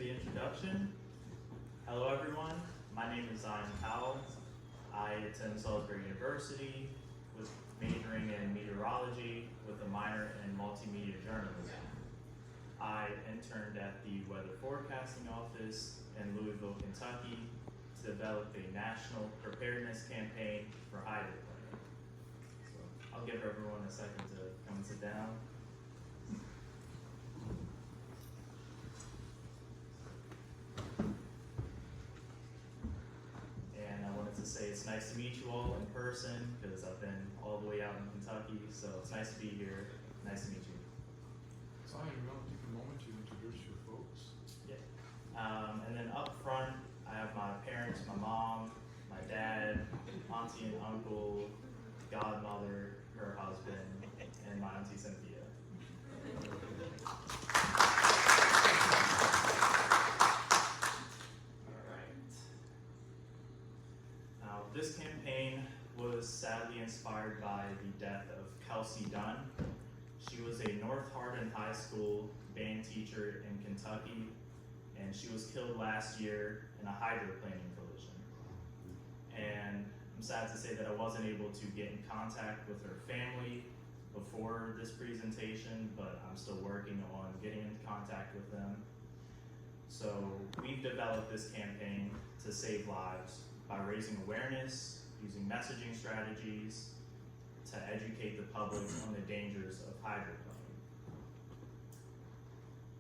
the introduction. Hello everyone, my name is Powell. I attend Salisbury University with majoring in meteorology with a minor in multimedia journalism. I interned at the Weather Forecasting Office in Louisville, Kentucky to develop a national preparedness campaign for hydroplaning. So I'll give everyone a second to come and sit down. And I wanted to say it's nice to meet you all in person because I've been all the way out in Kentucky, so it's nice to be here. Nice to meet you. Simon, you want to take a moment to introduce your folks? Yeah. And then up front, I have my parents, my mom, my dad, auntie and uncle, godmother, her husband, and my auntie Cynthia. All right. Now, this campaign was sadly inspired by the death of Kelsey Dunn. She was a North Hardin High School band teacher in Kentucky, and she was killed last year in a hydroplaning collision. And I'm sad to say that I wasn't able to get in contact with her family before this presentation, but I'm still working on getting into contact with them. So we've developed this campaign to save lives by raising awareness, using messaging strategies, to educate the public on the dangers of hydroplaning.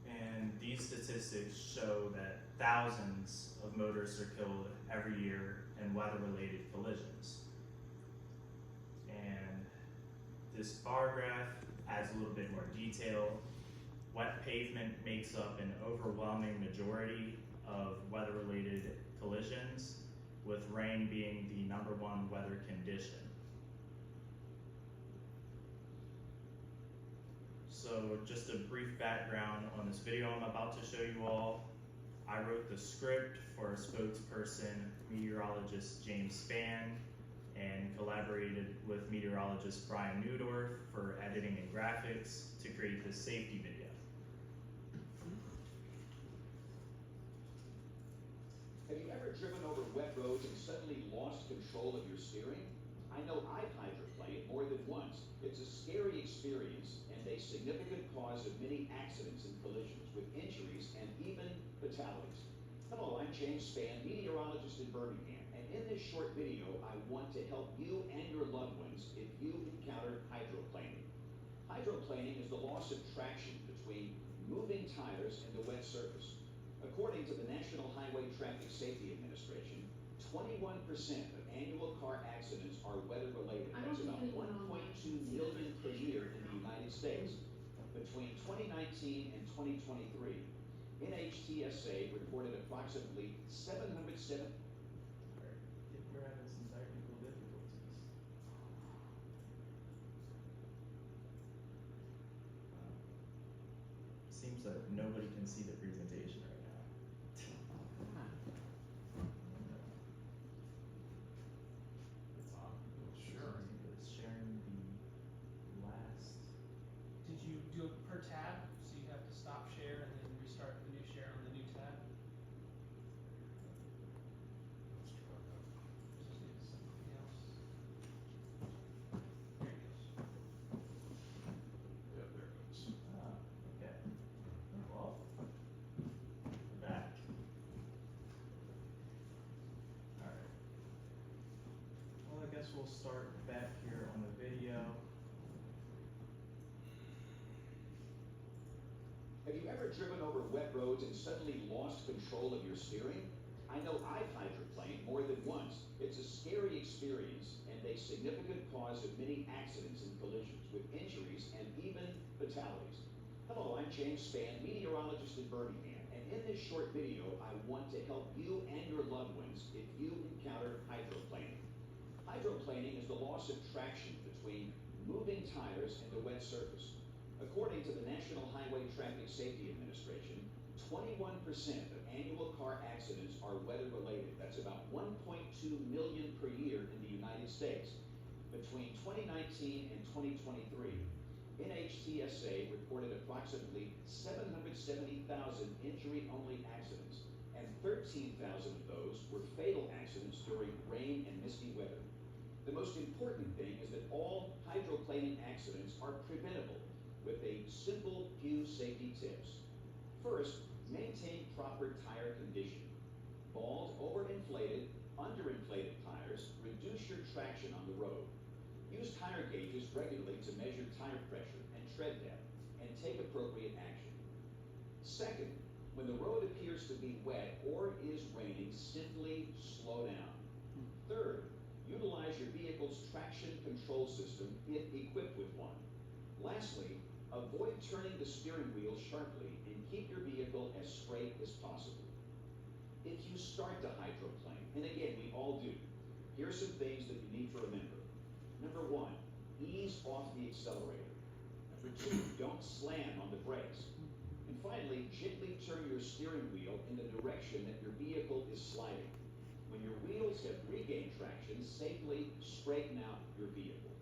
And these statistics show that thousands of motorists are killed every year in weather-related collisions. And this bar graph adds a little bit more detail. Wet pavement makes up an overwhelming majority of weather-related collisions, with rain being the #1 weather condition. So just a brief background on this video I'm about to show you all. I wrote the script for spokesperson meteorologist James Spann and collaborated with meteorologist Brian Newdorf for editing and graphics to create this safety video. Have you ever driven over wet roads and suddenly lost control of your steering? I know I've hydroplaned more than once. It's a scary experience and a significant cause of many accidents and collisions, with injuries and even fatalities. Hello, I'm James Spann, meteorologist in Birmingham, and in this short video, I want to help you and your loved ones if you encounter hydroplaning. Hydroplaning is the loss of traction between moving tires and the wet surface. According to the National Highway Traffic Safety Administration, 21% of annual car accidents are weather-related. That's about 1.2 million per year in the United States. Between 2019 and 2023, NHTSA reported approximately 707. We're having some technical difficulties. Seems like nobody can see the presentation right now. Sharing. It's sharing the last. Did you do it per tab? So you have to stop share and then restart the new share on the new tab? Let's try that. Just need something else. There it goes. Yeah, there it goes. Ah, okay. Well, we're back. Alright. Well, I guess we'll start back here on the video. Have you ever driven over wet roads and suddenly lost control of your steering? I know I've hydroplaned more than once. It's a scary experience and a significant cause of many accidents and collisions, with injuries and even fatalities. Hello, I'm James Spann, meteorologist in Birmingham, and in this short video, I want to help you and your loved ones if you encounter hydroplaning. Hydroplaning is the loss of traction between moving tires and the wet surface. According to the National Highway Traffic Safety Administration, 21% of annual car accidents are weather-related. That's about 1.2 million per year in the United States. Between 2019 and 2023, NHTSA reported approximately 770,000 injury-only accidents, and 13,000 of those were fatal accidents during rain and misty weather. The most important thing is that all hydroplaning accidents are preventable with a simple few safety tips. First, maintain proper tire condition. Bald, overinflated, underinflated tires reduce your traction on the road. Use tire gauges regularly to measure tire pressure and tread depth, and take appropriate action. Second, when the road appears to be wet or is raining, simply slow down. Third, utilize your vehicle's traction control system if equipped with one. Lastly, avoid turning the steering wheel sharply and keep your vehicle as straight as possible. If you start to hydroplane, and again, we all do, here are some things that you need to remember. Number one, ease off the accelerator. Number two, don't slam on the brakes. And finally, gently turn your steering wheel in the direction that your vehicle is sliding. When your wheels have regained traction, safely straighten out your vehicle.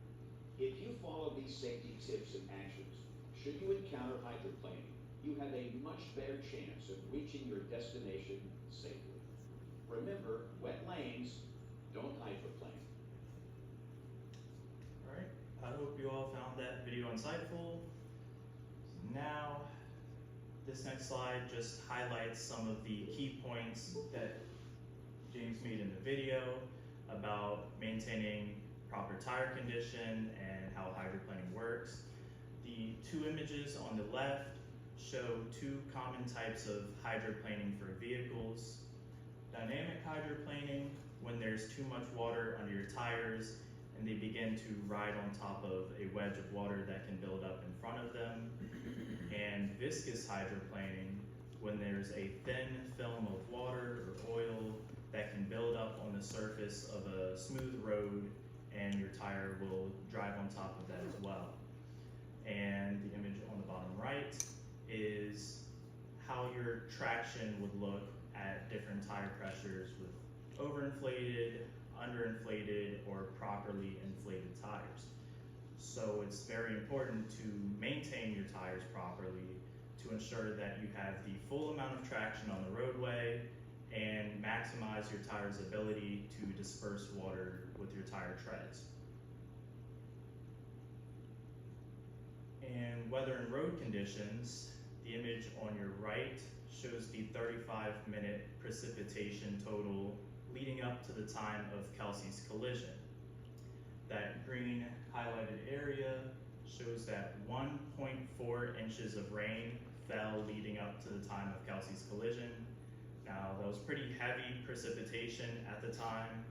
If you follow these safety tips and actions, should you encounter hydroplaning, you have a much better chance of reaching your destination safely. Remember, wet lanes don't hydroplane. Alright, I hope you all found that video insightful. Now, this next slide just highlights some of the key points that James made in the video about maintaining proper tire condition and how hydroplaning works. The two images on the left show two common types of hydroplaning for vehicles. Dynamic hydroplaning, when there's too much water under your tires and they begin to ride on top of a wedge of water that can build up in front of them. And viscous hydroplaning, when there's a thin film of water or oil that can build up on the surface of a smooth road and your tire will drive on top of that as well. And the image on the bottom right is how your traction would look at different tire pressures with overinflated, underinflated, or properly inflated tires. So it's very important to maintain your tires properly to ensure that you have the full amount of traction on the roadway and maximize your tire's ability to disperse water with your tire treads. And weather and road conditions, the image on your right shows the 35-minute precipitation total leading up to the time of Kelsey's collision. That green highlighted area shows that 1.4 inches of rain fell leading up to the time of Kelsey's collision. Now, that was pretty heavy precipitation at the time,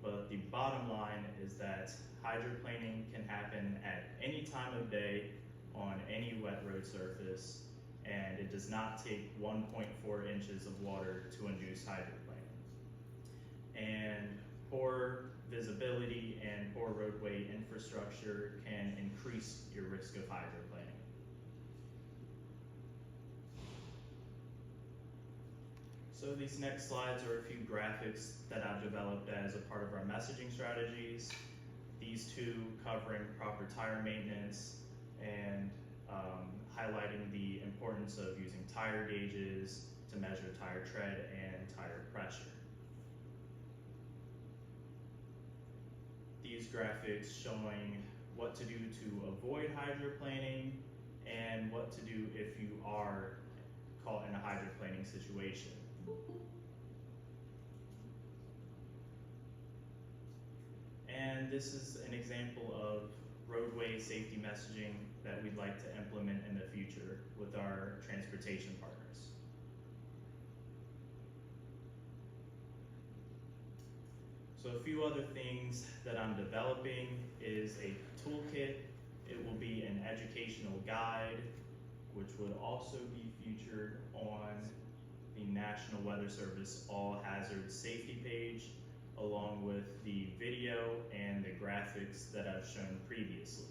but the bottom line is that hydroplaning can happen at any time of day on any wet road surface, and it does not take 1.4 inches of water to induce hydroplaning. And poor visibility and poor roadway infrastructure can increase your risk of hydroplaning. So these next slides are a few graphics that I've developed as a part of our messaging strategies. These two covering proper tire maintenance and highlighting the importance of using tire gauges to measure tire tread and tire pressure. These graphics showing what to do to avoid hydroplaning and what to do if you are caught in a hydroplaning situation. And this is an example of roadway safety messaging that we'd like to implement in the future with our transportation partners. So a few other things that I'm developing is a toolkit. It will be an educational guide, which would also be featured on the National Weather Service All Hazards Safety page, along with the video and the graphics that I've shown previously.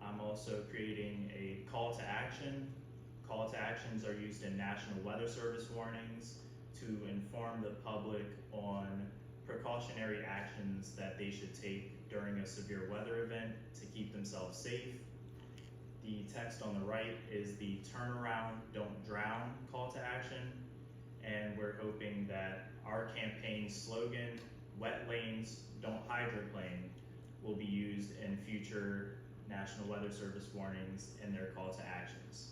I'm also creating a call to action. Call to actions are used in National Weather Service warnings to inform the public on precautionary actions that they should take during a severe weather event to keep themselves safe. The text on the right is the turnaround, don't drown call to action. And we're hoping that our campaign slogan, wet lanes, don't hydroplane, will be used in future National Weather Service warnings and their call to actions.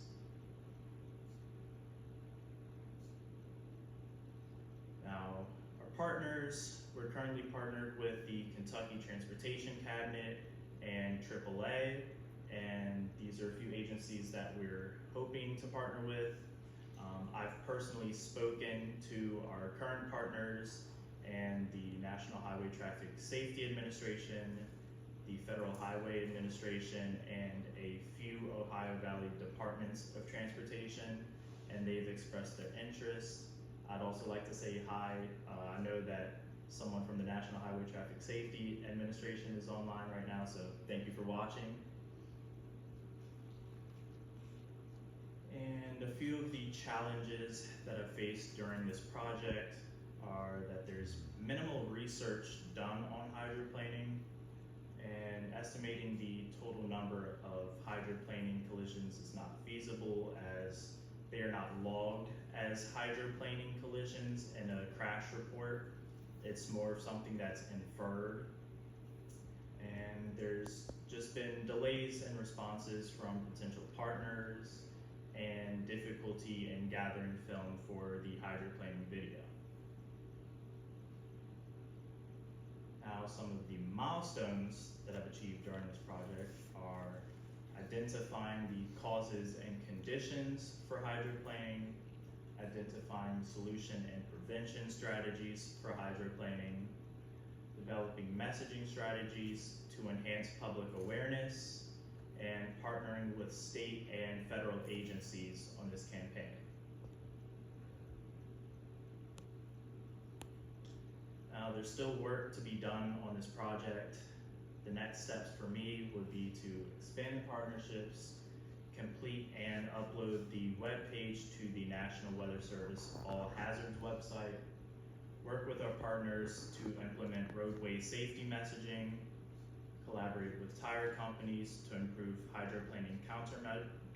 Now, our partners, we're currently partnered with the Kentucky Transportation Cabinet and AAA, and these are a few agencies that we're hoping to partner with. I've personally spoken to our current partners and the National Highway Traffic Safety Administration, the Federal Highway Administration, and a few Ohio Valley Departments of Transportation, and they've expressed their interest. I'd also like to say hi. I know that someone from the National Highway Traffic Safety Administration is online right now, so thank you for watching. And a few of the challenges that I've faced during this project are that there's minimal research done on hydroplaning, and estimating the total number of hydroplaning collisions is not feasible, as they are not logged as hydroplaning collisions in a crash report. It's more of something that's inferred. And there's just been delays in responses from potential partners and difficulty in gathering film for the hydroplaning video. Now, some of the milestones that I've achieved during this project are identifying the causes and conditions for hydroplaning, identifying solution and prevention strategies for hydroplaning, developing messaging strategies to enhance public awareness, and partnering with state and federal agencies on this campaign. Now, there's still work to be done on this project. The next steps for me would be to expand the partnerships, complete and upload the webpage to the National Weather Service All Hazards website, work with our partners to implement roadway safety messaging, collaborate with tire companies to improve hydroplaning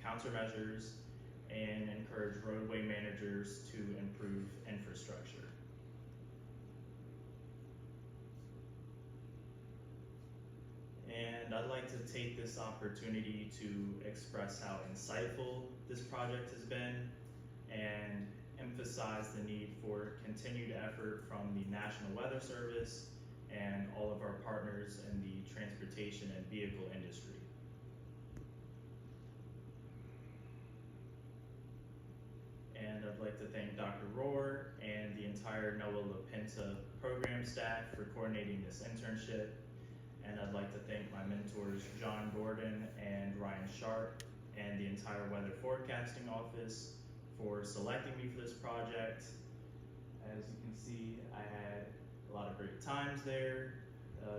countermeasures, and encourage roadway managers to improve infrastructure. And I'd like to take this opportunity to express how insightful this project has been and emphasize the need for continued effort from the National Weather Service and all of our partners in the transportation and vehicle industry. And I'd like to thank Dr. Rohr and the entire NOAA Lapenta program staff for coordinating this internship. And I'd like to thank my mentors, John Gordon and Ryan Sharp, and the entire Weather Forecasting Office for selecting me for this project. As you can see, I had a lot of great times there.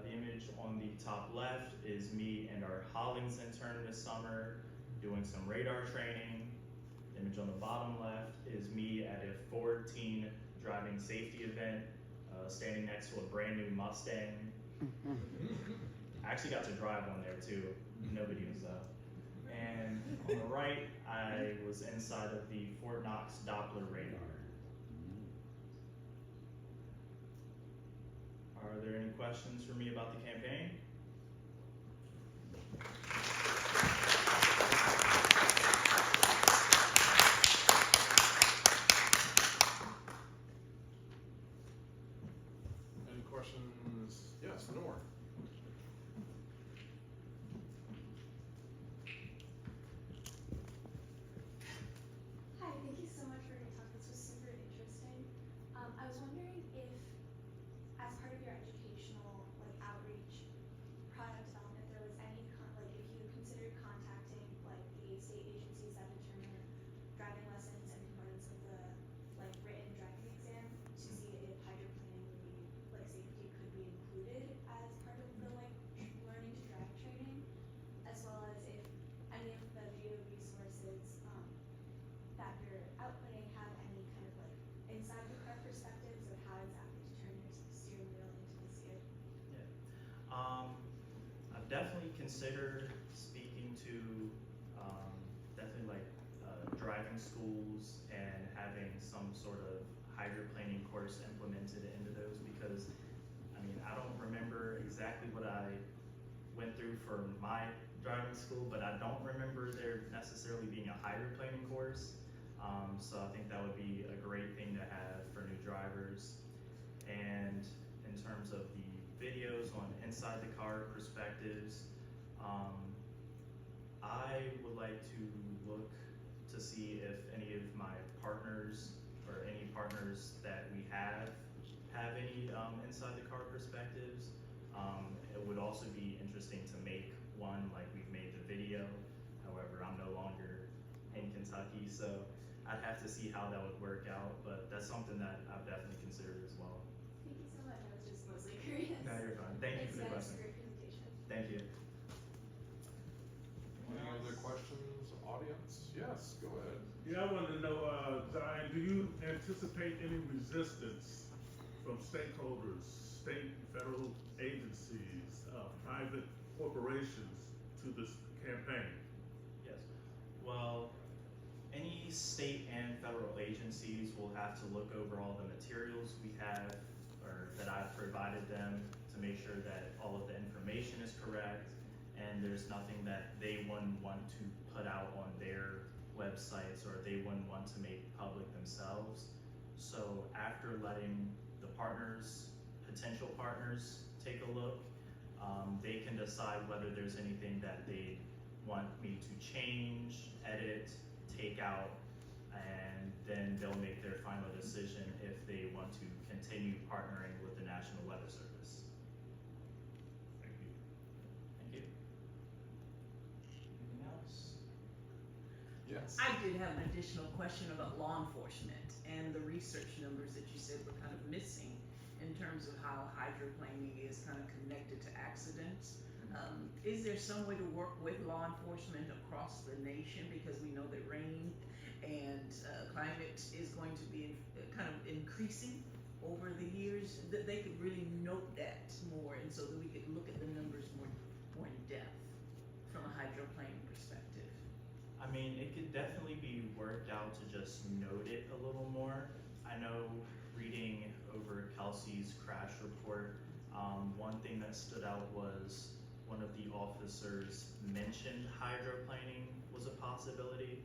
The image on the top left is me and our Hollings intern this summer doing some radar training. The image on the bottom left is me at a Ford teen driving safety event, standing next to a brand new Mustang. I actually got to drive one there too. Nobody was up. And on the right, I was inside of the Fort Knox Doppler radar. Are there any questions for me about the campaign? Any questions? Yes, Nora. Hi, thank you so much for your talk. This was super interesting. I was wondering if, as part of your educational outreach, considered speaking to definitely like driving schools and having some sort of hydroplaning course implemented into those, because I mean, I don't remember exactly what I went through for my driving school, but I don't remember there necessarily being a hydroplaning course. So I think that would be a great thing to have for new drivers. And in terms of the videos on inside the car perspectives, I would like to look to see if any of my partners or any partners that we have any inside the car perspectives. It would also be interesting to make one like we've made the video. However, I'm no longer in Kentucky, so I'd have to see how that would work out, but that's something that I've definitely considered as well. Thank you so much. I was just mostly curious. No, you're fine. Thank you for the Thanks, question. guys. Great presentation. Thank you. Any other questions, audience? Yes, go ahead. Yeah, I wanted to know, Zion, do you anticipate any resistance from stakeholders, state and federal agencies, private corporations to this campaign? Yes. Well, any state and federal agencies will have to look over all the materials we have or that I've provided them to make sure that all of the information is correct and there's nothing that they wouldn't want to put out on their websites or they wouldn't want to make public themselves. So after letting the partners, potential partners, take a look, they can decide whether there's anything that they want me to change, edit, take out, and then they'll make their final decision if they want to continue partnering with the National Weather Service. Thank you. Thank you. Anything else? Yes. I did have an additional question about law enforcement and the research numbers that you said were kind of missing in terms of how hydroplaning is kind of connected to accidents. Is there some way to work with law enforcement across the nation, because we know that rain and climate is going to be kind of increasing over the years, that they could really note that more, and so that we could look at the numbers more in depth from a hydroplaning perspective? I mean, it could definitely be worked out to just note it a little more. I know reading over Kelsey's crash report, one thing that stood out was one of the officers mentioned hydroplaning was a possibility.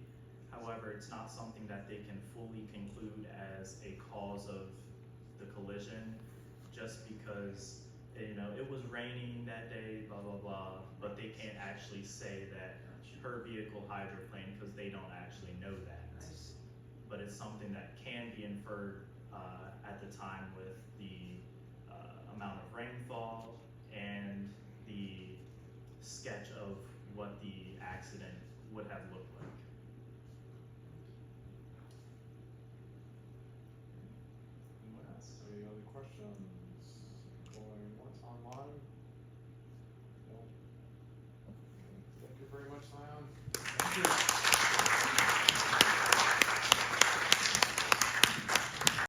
However, it's not something that they can fully conclude as a cause of the collision, just because, you know, it was raining that day, blah, blah, blah, but they can't actually say that her vehicle hydroplaned because they don't actually know that. But it's something that can be inferred at the time